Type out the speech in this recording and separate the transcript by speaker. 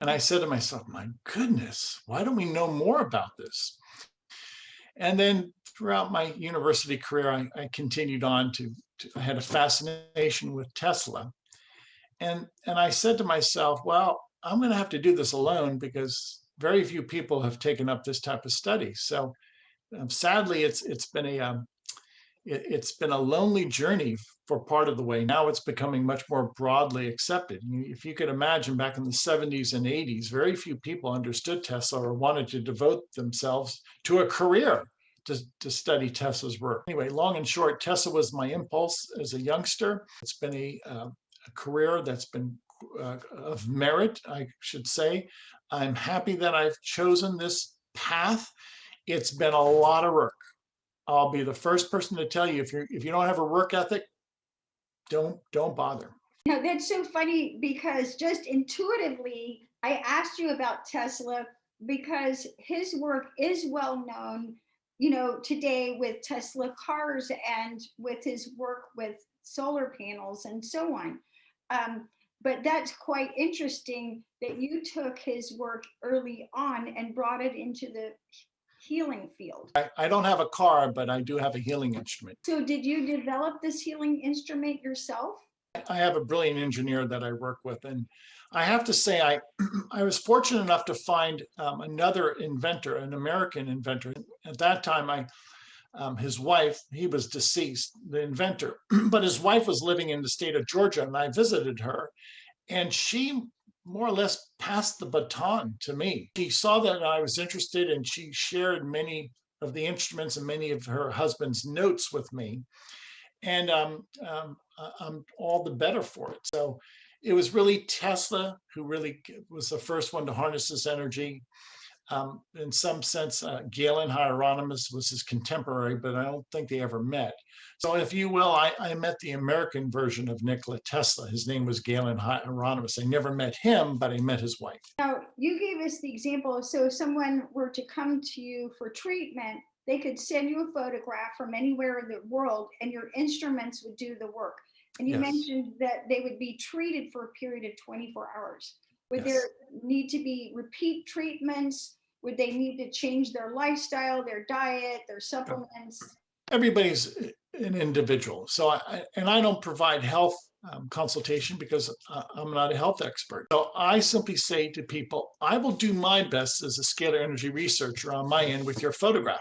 Speaker 1: And I said to myself, my goodness, why don't we know more about this? And then throughout my university career, I continued on I had a fascination with Tesla. And I said to myself, well, I'm going to have to do this alone because very few people have taken up this type of study. So sadly, it's been a lonely journey for part of the way. Now it's becoming much more broadly accepted. If you could imagine back in the 70s and 80s, very few people understood Tesla or wanted to devote themselves to a career to study Tesla's work. Anyway, long and short, Tesla was my impulse as a youngster. It's been a career that's been of merit, I should say. I'm happy that I've chosen this path. It's been a lot of work. I'll be the first person to tell you if you don't have a work ethic, don't bother.
Speaker 2: Now, that's so funny because just intuitively, I asked you about Tesla because his work is well known, today with Tesla cars and with his work with solar panels and so on. But that's quite interesting that you took his work early on and brought it into the healing field.
Speaker 1: I don't have a car, but I do have a healing instrument.
Speaker 2: So, did you develop this healing instrument yourself?
Speaker 1: I have a brilliant engineer that I work with, and I have to say I was fortunate enough to find another inventor, an American inventor. At that time, his wife, he was deceased, the inventor, but his wife was living in the state of Georgia, and I visited her, and she more or less passed the baton to me. She saw that I was interested, and she shared many of the instruments and many of her husband's notes with me. And I'm all the better for it. So it was really Tesla who really was the first one to harness this energy. In some sense, Galen Hieronymus was his contemporary, but I don't think they ever met. So if you will, I met the American version of Nikola Tesla. His name was Galen Hieronymus. I never met him, but I met his wife.
Speaker 2: Now, you gave us the example. So if someone were to come to you for treatment, they could send you a photograph from anywhere in the world and your instruments would do the work. And you
Speaker 1: Yes.
Speaker 2: mentioned that they would be treated for a period of 24 hours. Would
Speaker 1: Yes.
Speaker 2: there need to be repeat treatments? Would they need to change their lifestyle, their diet, their supplements?
Speaker 1: Everybody's an individual. So I don't provide health consultation because I'm not a health expert. So I simply say to people, I will do my best as a scalar energy researcher on my end with your photograph.